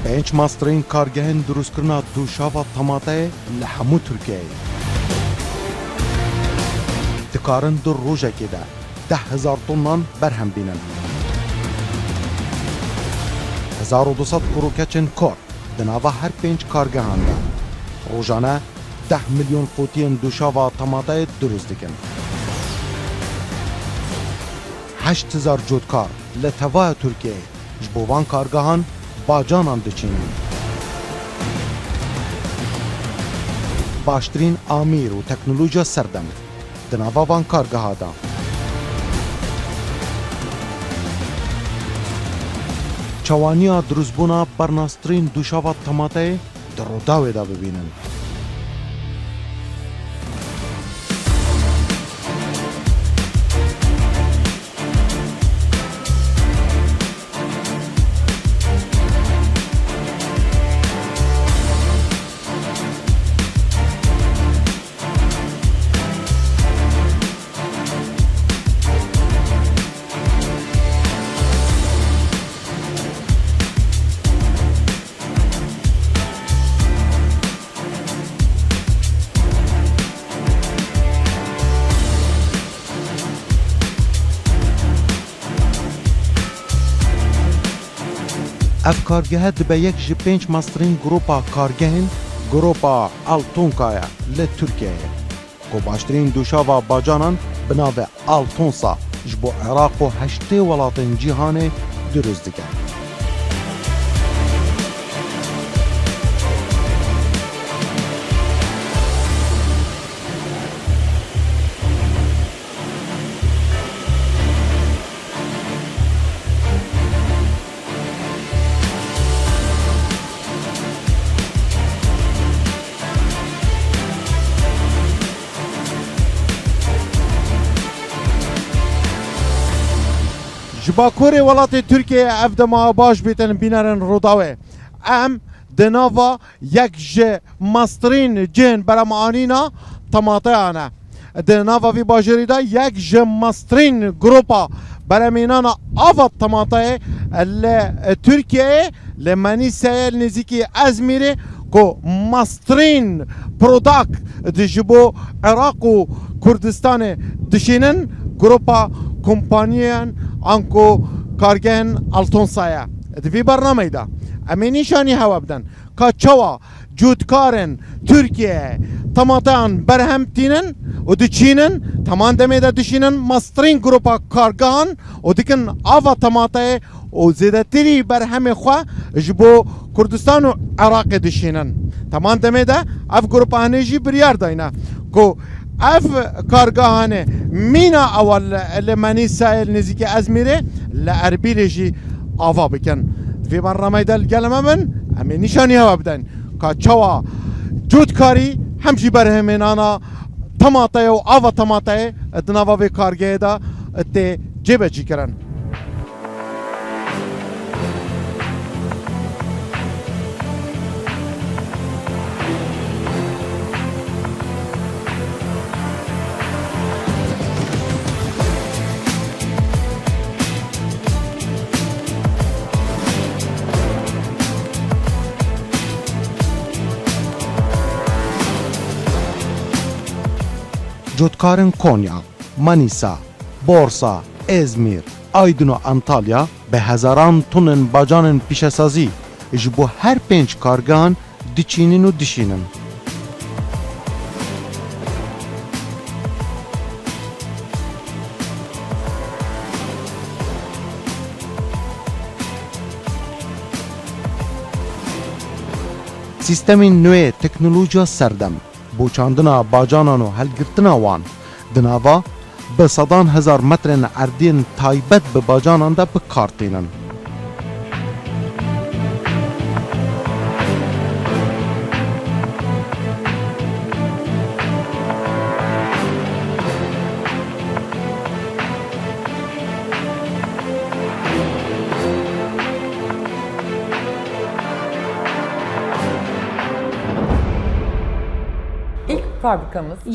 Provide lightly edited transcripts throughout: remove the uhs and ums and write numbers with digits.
پنج ماسترین کارگهن دروست کرنا دوشاوا تماته لحمو ترکیه دکارن در روژه که ده 10,000 تنان برهم بینن 1200 کروکچن کار دناوا هر پنج کارگهان ده روزانه 10 میلیون فوتین دوشاوا تماته دروست دکن 8,000 جودکار لتوای ترکیه جبوان کارگهان باجانان دچینن باشترین آمیر و تکنولوژیا سردم دناوا وان کارگاه دا چوانیا دروزبونا برناسترین دوشاوا تماته در روداوی دا ببینن اف کارگه دبه یک جی 5 ماسترین گروپا کارگهن گروپا آلتونکایا ل ترکیه کو باشترین دوشاوا باجانان بناو آلتونسا جبو عراق و هشته ولاتن جیهان دروز دکن باکوری ولات ترکیه افدما باش بیتن بینرن روداوه ام دناوا یک جه ماسترین جن برام آنینا تماته آنه دناوا وی باجری دا یک جه ماسترین گروپا برام اینانا آفت تماته ترکیه لمنی سیل نزیکی ازمیره کو ماسترین پروداک دجبو عراق و کردستان دشینن گروپا کمپانیان آنکو کارگهن آلتونسایا دوی برنامه دا امی نشانی هوا بدن که چوا جودکارن ترکیه تماتان برهم تینن و دچینن تمان دمه دا دشینن ماسترین گروپا کارگهان و دیکن آوا تماته و زیده تری برهم خواه جبو کردستان و عراق دشینن تمان دمه دا اف گروپا هنجی بریار داینا که اف کارگاهانه مینا اول لمنی سایل نزیک ازمیره لعربی جی آوا بکن في برنامج دل گلمه من امی نشانی ها بدن که چوا جودکاری همچی برهمین آنا تماطه و آوا تماطه دناوا به کارگاه دا تی جیبه چی کرن جودکارن کنیا، مانیسا، بورسا، ازمیر، آیدن و انطالیا به هزاران تن باجان پیشسازی جبو هر 5 کارگان دچینن و دشینن. سیستم نوی تکنولوژیا سردم بوچاندنا باجانان و هلگرتنا وان دناوا به صدان هزار مترن اردین تایبت به باجانان دا بکارتینن.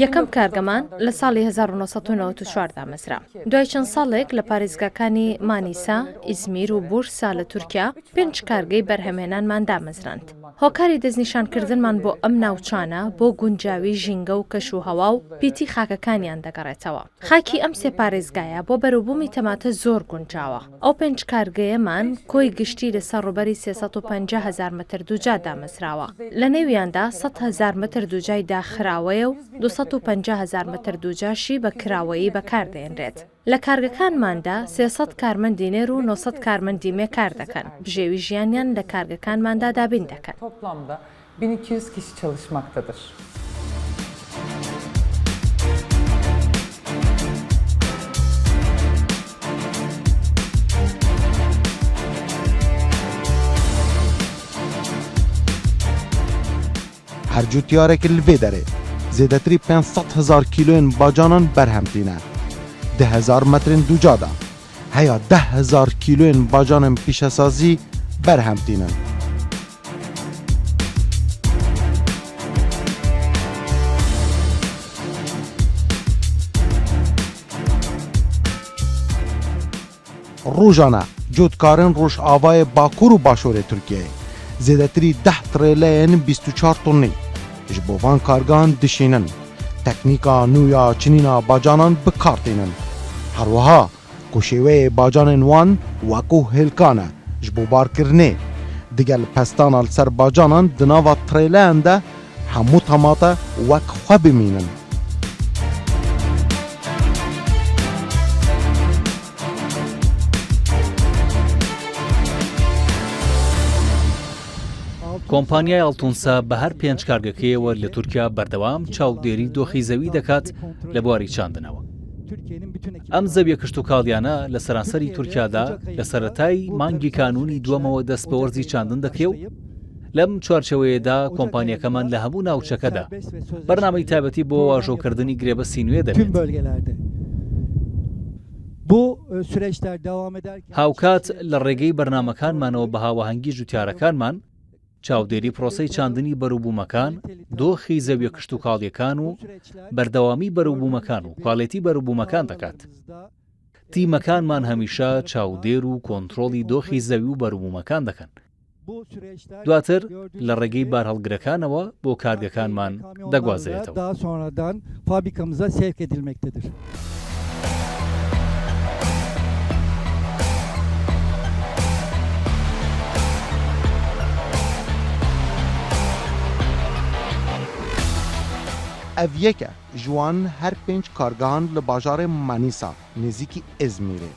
یەکەم کارگەمان لە ساڵی 1994 دا مەزرا. دوای چەند ساڵێک لە پارێزگاکانی مانیسا، ئیزمیر و بورسا لە تورکیا 5 کارگەی بەرهەمهێنانمان دامەزراند. هۆکاری دەستنیشانکردنمان بۆ ئەم ناوچانە بۆ گونجاوی ژینگە و کەش و هەوا و پیتی خاکەکانیان دەگەڕێتەوە. خاکی ئەم سێ پارێزگایە بۆ بەروبوومی تەماتە زۆر گونجاوە. ئەو 5 کارگەیەمان کۆی گشتی لەسەر ڕوبەری 350,000 متر دووجا دامەزراوە. لە نێویاندا 100,000 متر دووجای داخراوەیە و 250,000 متر دووجاشی بە کراوەیی بەکاردێنرێت. لە کارگەکانماندا 300 کارمەندی نێر و 900 کارمەندی مێ کار دەکەن. بژێوی ژیانیان لە کارگەکانماندا دابین دەکەن. Toplamda 1200 kişi çalışmaktadır. هر جوتیارێک لێ دەرێ زێدەتری 500,000 کیلۆین باجانان بەرهەمتینە 10,000 مترین دووجادا هەیە 10,000 کیلۆین باجانن پیشەسازی بەرهەمتینن. ڕۆژانە جوتکارن ڕۆژئاوای باکوور و باشوورê Tirkiyeyê zêdetirî 10 trêleyên 24 tonî ji bo van kargan dişînin, teknîka nû ya çinîna bacanan bikartînin. Her wiha ku şêweyê bacanên wan wekû hêlkan e ji bo barkirinê, digel pestana li ser bacanan di nava trêleyan de hemû temate wek xwe bimînin. کۆمپانیای ئەڵتونسا بە هەر 5 کارگەکەیەوە لە تورکیا بەردەوام چاودێری دۆخی زەوی دەکات لە بواری چاندنەوە. ئەم زەویە کشت و کاڵیانە لە سەرانسەری تورکیادا لە سەرەتای مانگی کانونی دووەمەوە دەست بە وەرزی چاندن دەکرێ و لەم چوارچەوەیەدا کۆمپانیەکەمان لە هەموو ناوچەکەدا بەرنامەی تایبەتی بۆ واژۆکردنی گرێبەستی نوێ دەبێت. هاوکات لە ڕێگەی بەرنامەکانمانەوە بە هاوەهەنگی جوتیارەکانمان چاودێری پرۆسەی چاندنی بەرووبوومەکان، دۆخی زەویە کشت و کاڵیەکان و بەردەوامی بەرووبوومەکان و کوالێتی بەرووبوومەکان دەکات. تیمەکانمان هەمیشە چاودێر و کۆنتڕۆڵی دۆخی زەوی و بەرووبوومەکان دەکەن. دواتر لە ڕێگەی بارهەڵگرەکانەوە بۆ کارگەکانمان دەگوازێتەوە. ev yek e ji wan her 5 kargehan li bajarê Manîsa nêzîkî İzmîrê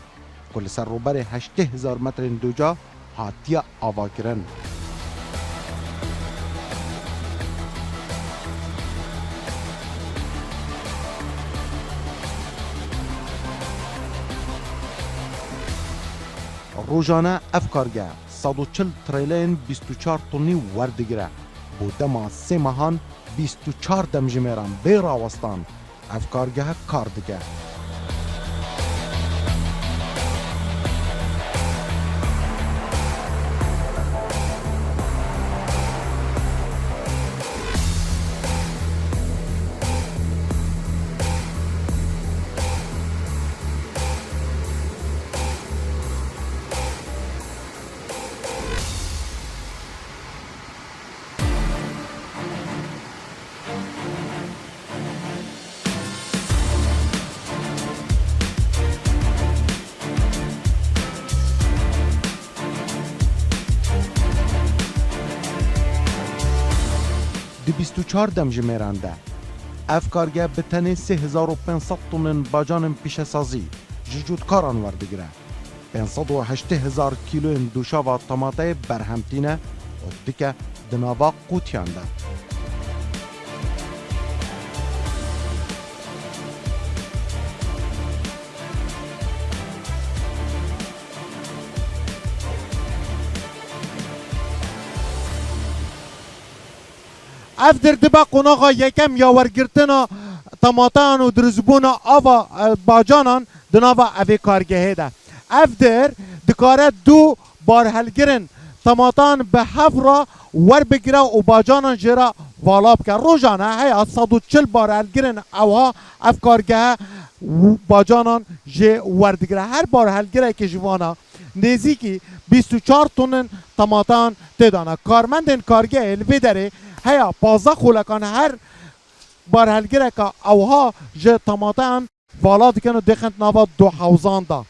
ku li ser roberê 80,000 metrên doca hatiye avakirin. Rojane ev karge 140 trêleyên 24 tonî werdigire bo dema sê mehan 24 demjimêran bê rawestan ev kargehe kar dike. Di 24 demjimêran de ev karge bi tenê 3,500 tonên bacanên pîşesazî ji cûtkaran werdigire. 580,000 kîloyên dûşava temateyê berhemtîne û dike di nava qûtiyan de. ev dirdibe qonaxa yekem ya wergirtina tematan û dirizbûna ava bacanan di nava evê kargehê de. Ev dir dikare du barhelgirin tematan bi hevra ور بگیره و باجانان جرا والا بکن روزانه هیا 140 بار هلگرن اوها افکارگه باجانان جه وردگیره هر بار هلگره که جوانا نزدیکی 24 تن طماطم تدانه کارمندن کارگه الوی داره هیا 15 خولکان هر بار هلگره که اوها جه طماطم والا دکن و دخنت نوا 2 حوزان دا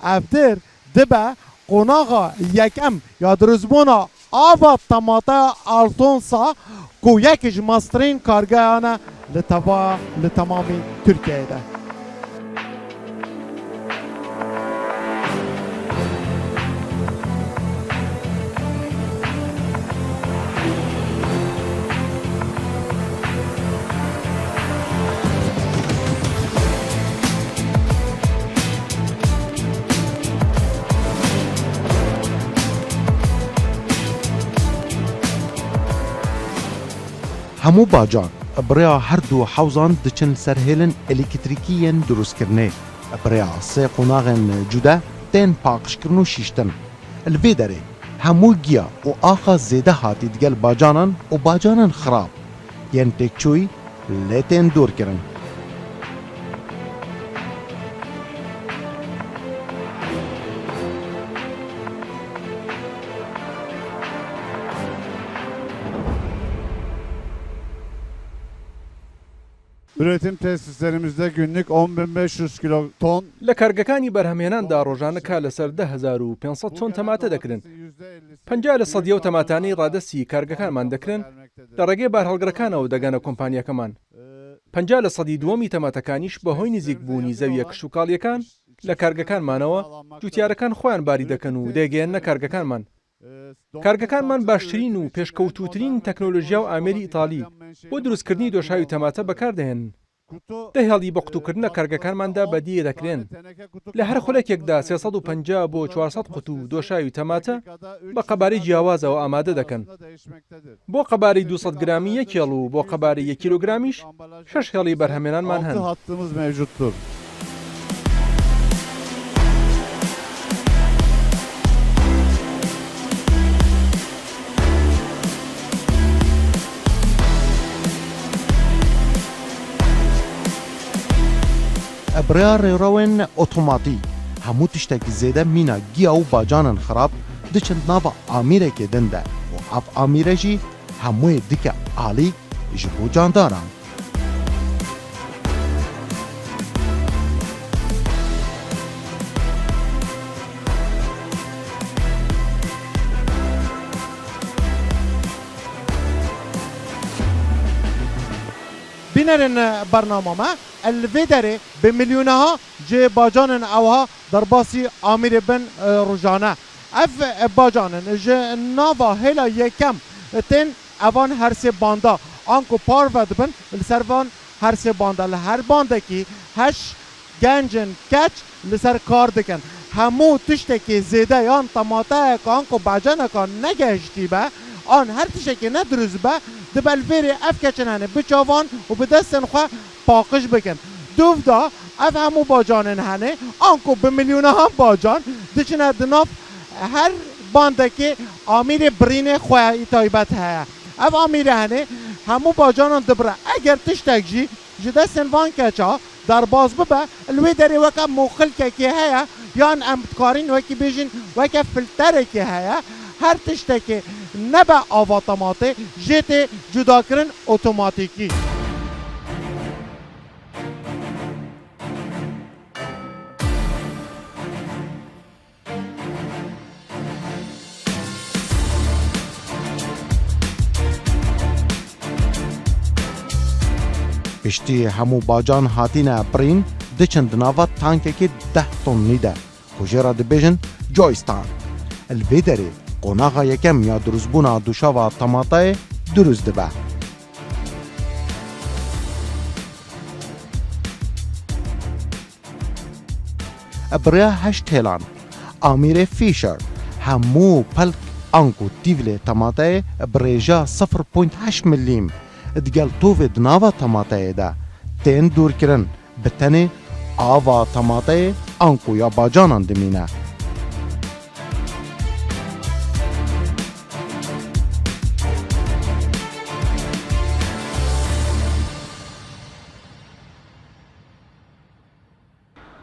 افتر دبه قناغا یکم یا درزبونا آوا طماطم آلتونسا کو یکیش ماسترین کارگاهانه لتمامی ترکیه ده هەموو باجان بریا هەردوو حەوزان دچن سەرهێلن ئەلکتریکیەن دروستکردنێ بریا سێ قۆناغên جودا tên paqişkirin û şîştin li vê derê hemû giya û axa zêde hatî digel bacanan û bacanan xirab yên têkçûyî lê tên dûrkirin. Üretim tesislerimizde günlük 10.500 kiloton لە کارگەکانی بەرهەمهێناندا ڕۆژانەکە لەسەر 10,500 چۆن تەماتە دەکرن. 50 لە سەدیە و تەماتانەی ڕادەستی کارگەکانمان دەکرن لە ڕێگەی بارهەڵگرەکانەوە دەگەنە کۆمپانیەکەمان. 50 لە سەدی دووەمی تەماتەکانیش بەهۆی نزیکبوونی زەویە کش و کاڵیەکان لە کارگەکانمانەوە جوتیارەکان خۆیان باری دەکەن و دەگەێنە کارگەکانمان. کارگەکانمان باشترین و پێشکەوتوترین تەکنۆلۆژیا و ئامێری ئیتالی بۆ دروستکردنی دۆشاوی تەماتە بەکاردەهێن. دەهێڵی بە قوتوکردنە کارگەکانماندا بەدیە دەکرێن. لە هەر خولەکێکدا 350 بۆ 400 قوت و دۆشاوی تەماتە بە قەبارەی جیاوازەوە ئامادە دەکەن. بۆ قەبارەی 200 گرامی 1 کێڵ و بۆ قەبارەی 1 کیلۆگرامیش 6 هێڵی بەرهەمێنانمان هەن. hattımız mevcuttur. بریا rêrewên otomatî hemû tiştekî zêde mîna giya û bacanan xirab diçin nava amîrekê din de û ev amîre jî hemûyê dike alî ji bo candaran. بینرین برنامه ما الوی داره به میلیونها جه باجانن اوها در باسی آمیر بن روزانه اف باجانن جه ناوا هلا یکم تن اوان هر سه باندا آنکو پار ود بن لسروان هر سه باندا لهر بانده کی هش گنجن کچ لسر کار دکن همو تشتکی زیده یان طماطه آنکو باجانه کان نگهشتی به آن هر تشتکی ندرز به دبل ویری اف کچنانه بچوان و به دستن خواه پاقش بکن دوف دا اف همو باجانن هنه آنکو به میلیونه هم باجان دچنه دناف هر بانده که آمیر برین خواه تایبت هیا اف آمیر هنه همو باجانان دبره اگر تشتک جی دستن وان کچا در باز ببه الوی داری وکا موخل که هیا یان امتکارین وکی بیجین وکا فلتر که هیا هر تشتکی نبه آوا طماطه جیت جدا کرن اتوماتیکی پشتی هەموو باجان هاتینە برین دچن ناوە تانکێکی 10 تۆنی de ku jê re dibêjin Joystan. Li vê derê qonaxa yekem ya durustbûna dûşava tematayê durust dibe. Biriya heşt hêlan Amîrê Fisher hemû pelk ank û tîvlê tematayê bi rêja 0.8 milîm digel tovê di nava tematayê de tên dûrkirin bi tenê ava tematayê ank û ya bacanan dimîne.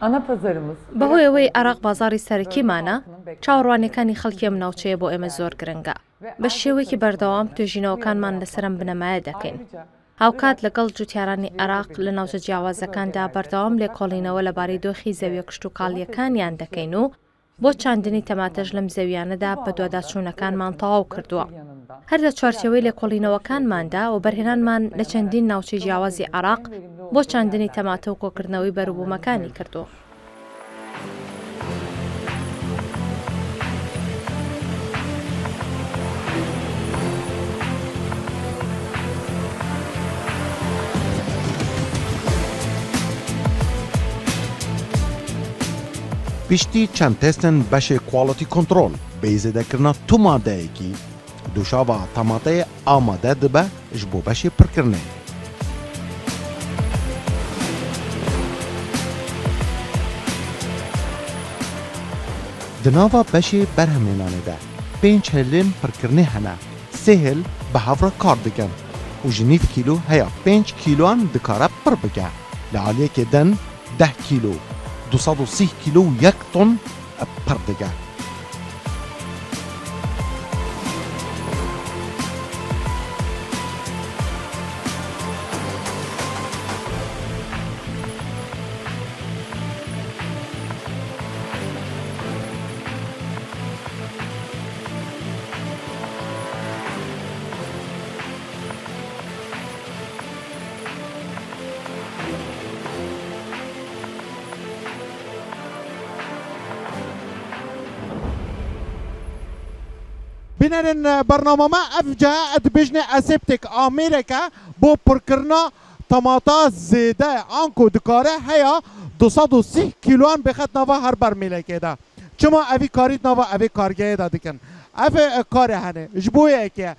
Ana pazarımız بەهۆیەوەی عێراق بازاری سەرەکیمانە چاوەڕوانیەکانی خەڵکی ئەم ناوچەیە بۆ ئێمە زۆر گرنگە بە شێوەیەکی بەردەوام توێژینەوەکانمان لەسەرم بنەمایە دەکەین هاوکات لەگەڵ جوتیارانی عێراق لە ناوچە جیاوازەکاندا بەردەوام لێکۆڵینەوە لەبارەی دۆخی زەویە کشت و کاڵیەکانیان دەکەین و بۆ چاندنی تەماتەش لەم زەویانەدا بە دوواداچوونەکانمان تەواو کردووە هەر لە چوارچەوەی لێکۆڵینەوەکانماندا و بەرهێنانمان لە چەندین ناوچەی جیاوازی عێراق بۆ چاندنی تەماتە و کۆکردنەوەی بەروبوومەکانی کردووە. پشتی چند تستن بشه کوالیتی کنترل بیزه دکرنا تو ماده ای کی دوشاوا تماته آماده دبه جبو بشه پرکرنه دناوا بشه برهمینانه ده 5 هلین پرکرنه هنه 3 هل به هفره کار دکن و جنیف کیلو هیا 5 کیلوان دکاره پر بگه لعالیه که دن 10 کیلو 230 كيلو و 1 طن بردقة بینرین برنامه ما افجا ادبجن اسپتک امریکا بو پرکرنا تماتا زیده آنکو دکاره هیا 230 کیلوان بخد نوا هر برمیله که ده چما اوی کاریت نوا اوی کارگه ده دکن اوی کار هنه جبویه که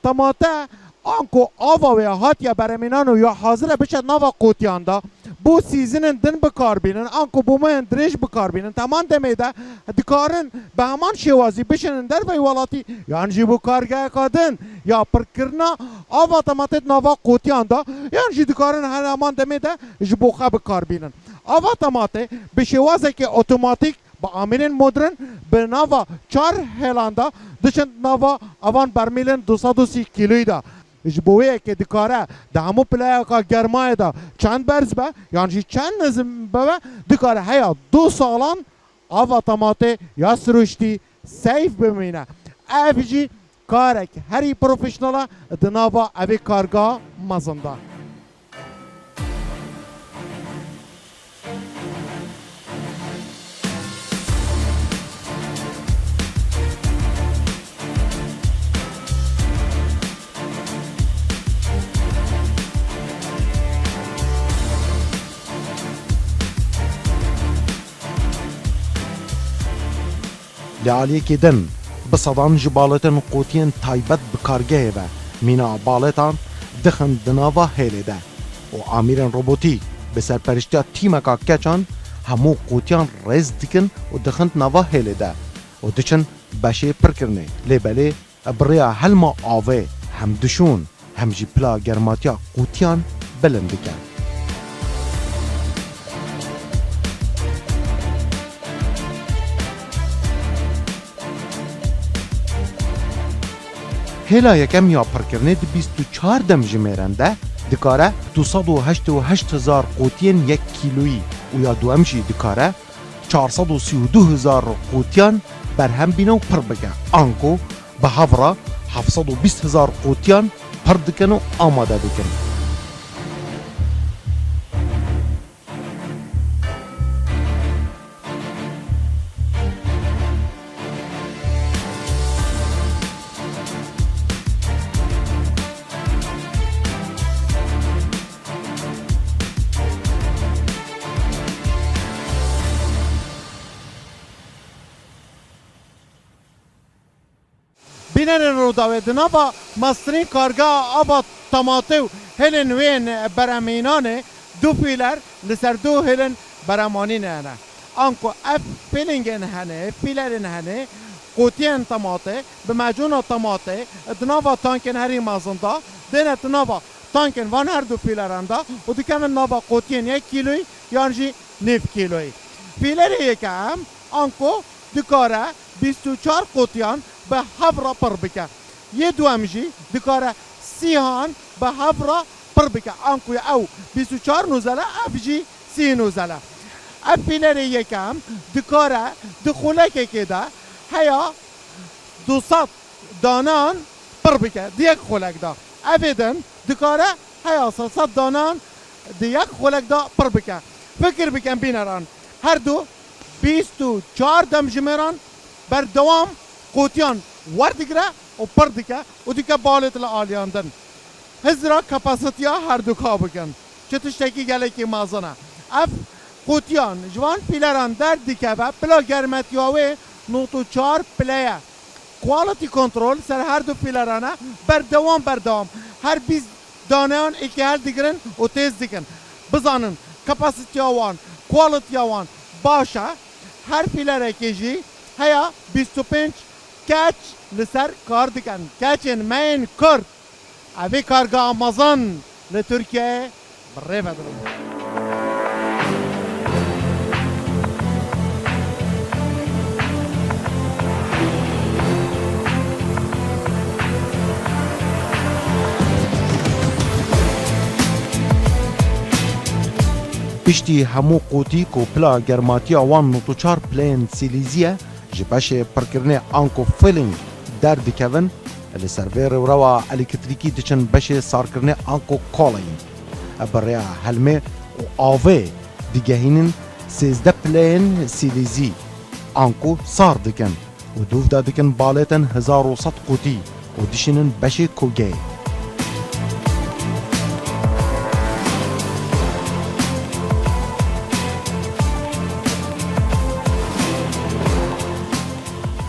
تماتا آنکو آوا و هات یا برمینانو یا حاضر بشه نوا قوتیان ده بو سیزنن دن بکار بینن آنکو بو مهن دریج بکار بینن تمام دمیده دکارن به همان شوازی بشنن در وی والاتی یعنی جی بو کارگاه کادن یا پرکرنا آوا تماتت نوا قوتیان ده یعنی جی دکارن همان دمیده جبو خواه بکار بینن آوا تماته به شوازه که اتوماتیک با آمینن مدرن به نوا 4 هلاندا دشن نوا اوان برمیلن 230 کیلوی ده جبویه که دکاره ده همو پلایه که گرمای ده چند برز به یعنی چند نظم به دکاره هیا 2 سالان آوا تماته یا سروشتی سیف بمینه افجی کارک هری پروفیشنالا دناوا اوی کارگاه مزنده لعالیه که دن بصدان جبالتن قوتین تایبت بکارگه و مینا بالتان دخن دناوا هیله ده و آمیرن روبوتی به سرپرشتی تیمکا کچان همو قوتیان رز دکن و دخن نوا هیله ده و دچن بشه پرکرنه لیبله بریا هلما آوه هم دشون هم جی پلا گرماتیا قوتیان بلندکن هلا یکم یا پرکرنه دی 24 دم جمیرنده دکاره 288,000 قوتین 1 کیلویی و یا دوامشی دکاره 432,000 قوتیان برهم بینه و پر بگه آنکو به هفره 720,000 قوتیان پر دکن و آماده دکن بینرین رو داوید نوا مسترین کارگاه آبا تماتو هلن وین برامینانه دو پیلر لسر دو هلن برامانین هنه آنکو اف پیلنگن هنه پیلرین هنه قوتین تماته به مجون تماته دنوا تانکن هری مازنده دینه دنوا تانکن وان هر دو پیلرنده و دکمن نوا قوتین 1 کیلوی یعنی 9 کیلویی فیلر یکم آنکو دکاره 24 قوتیان به 7 را پر بکه یه دوم جی دکاره 30 هان به 7 را پر بکه آنکو او 24 نوزله افجی 30 نوزله اف فیلر یکم دکاره دخوله که ده هیا 200 دانان پر بکه دیگه خولک دا افیدن دکاره هیا 300 دانان دیگه خولک دا پر بکه فکر بکن بینران هر دو 24 دم جمران بر دوام قوتیان وردگره و پر دکه و دیگه بالت لآلیاندن هزرا کپاسیتیا هر دو کا بکن چه تشتکی گله که مازنه اف قوتیان جوان پیلران در دیگه و پلا گرمتیاوه نوتو 4 پلیه کوالتی کنترل سر هر دو پیلرانه بر دوام هر 20 دانهان اکی هر دیگرن و تیز دیگن بزانن کپاسیتی وان کوالتی وان باشه هر پیلر اکیجی هیا 25 کچ لسر کار دیگن کچن مین کرد اوی کارگاه آمازان لترکیه بره بدرون پشتی همو قوتی کو پلا گرماتیا وان نوتوچار پلین سیلیزیه جبش پرکرنه آنکو فیلینگ در دکون لسرویر روا الکتریکی دچن بش سارکرنه آنکو کالین بریا هلمه و آوه دیگهینن 13 پلین سیلیزی آنکو سار دکن و دوف دادکن بالتن 1100 قوتی و دشنن بش کوگه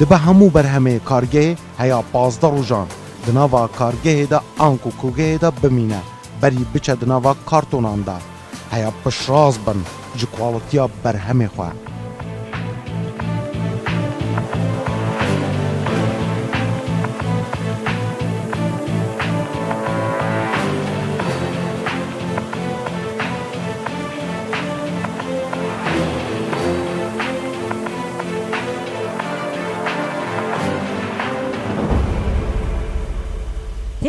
دبه همو برهمه کارگه هیا 15 روزان دناوا کارگه دا آنکو کوگه دا بمینه بری بچه دناوا کارتونان دا هیا پشراز بن جو کوالتیا برهمه خواه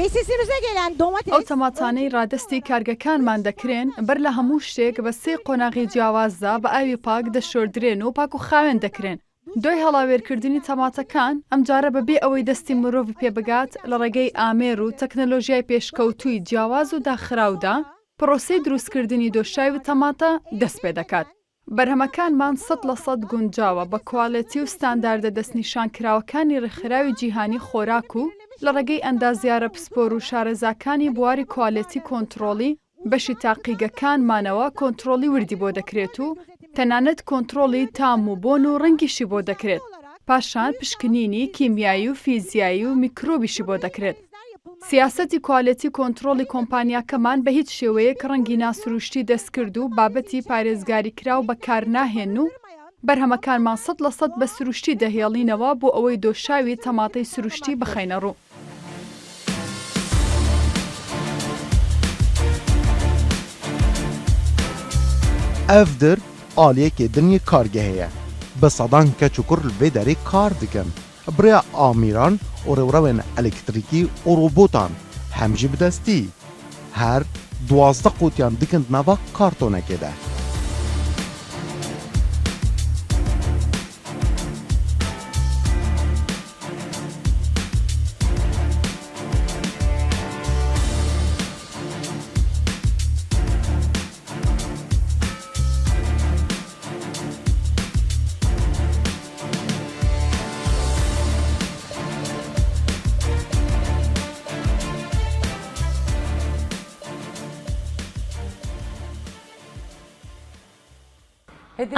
Tesisimize gelen domates ئەو تەماتانەی ڕادستی کارگەکانمان دەکرێن بەر لە هەموو شتێک بە سێ قۆناغی جیاوازدا بە ئاوی پاک دەشۆردرێن و پاک و خاوێن دەکرێن. دوای هەڵاوێرکردنی تەماتەکان ئەمجارە بەبێ ئەوەی دەستی مرۆڤ پێبگات لە ڕێگەی ئامێر و تەکنەلۆژیای پێشکەوتووی جیاواز و داخراودا پرۆسەی دروستکردنی دۆشاوی تەماتە دەست پێ دەکات. بەرهەمەکانمان 100% گونجاوە بە کواڵەتی و ستانداردە دەستنیشانکراوەکانی ڕێکخراوی جیهانی خۆراک و لە ڕێگەی ئەندازیارە پسپۆر و شارەزاکانی بواری کواڵەتی کۆنتڕۆڵی بەشی تاقیگەکانمانەوە کۆنتڕۆڵی وردی بۆ دەکرێت و تەنانەت کۆنتڕۆڵی تام و بۆن و ڕەنگیشی بۆ دەکرێت. پاشان پشکنینی کیمیایی و فیزیایی و میکرۆبیشی بۆ دەکرێت. سیاسەتی کواڵەتی کۆنتڕۆڵی کۆمپانیاکەمان بە هیچ شێوەیەک ڕەنگی ناسروشتی دەستکرد و بابەتی پارێزگاری کراو بەکار ناهێن و بەرهەمەکانمان 100% بە سروشتی دەهێڵینەوە بۆ ئەوەی دۆشاوی تەماتەی سروشتی بخەینە ڕوو. ev dir aliyekê dinyê kargehê ye bi sedan keç û kur li vê derê kar dikin birêya amîran û rewrewên elektrîkî û robotan hem jî bi destî her 12 qotiyan dikin nava kartonekê de.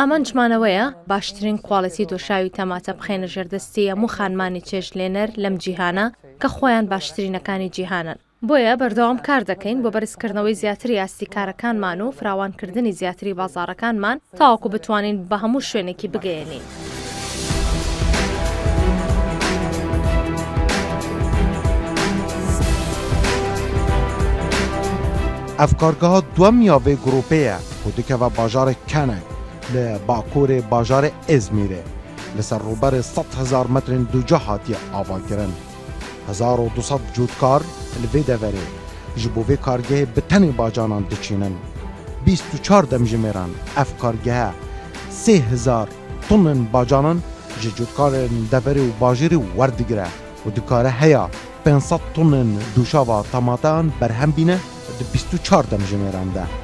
ئامانجمانەوەیە باشترین کواڵەتی دۆشاوی تەماتە بخێنە ژێردەستی هەموو خانمانی چێژلێنەر لەم جیهانە کە خۆیان باشترینەکانی جیهانن. بۆیە بەردەوام کار دەکەین بۆ بەرزکردنەوەی زیاتری ئاستیکارەکانمان و فراوانکردنی زیاتری بازاڕەکانمان تاوەکو بتوانین بە هەموو شوێنێکی بگەێنین. Ev kargeha duem ya vê grupê ye û dikeve bajarê Kenek li bakurê bajarê Ezmîrê li ser rûberê 100,000 metrên duca hatiye avakirin. 1200 cûtkar li vê deverê ji bo vê kargehê bi tenê bacanan diçînin. 24 demjimêran ev kargehe 3,000 tonin bacanan ji cûtkarên deverê û bajêrê werdigire û dikare heya 500 tonin dûşava temateyan berhem bîne di 24 demjimêran de.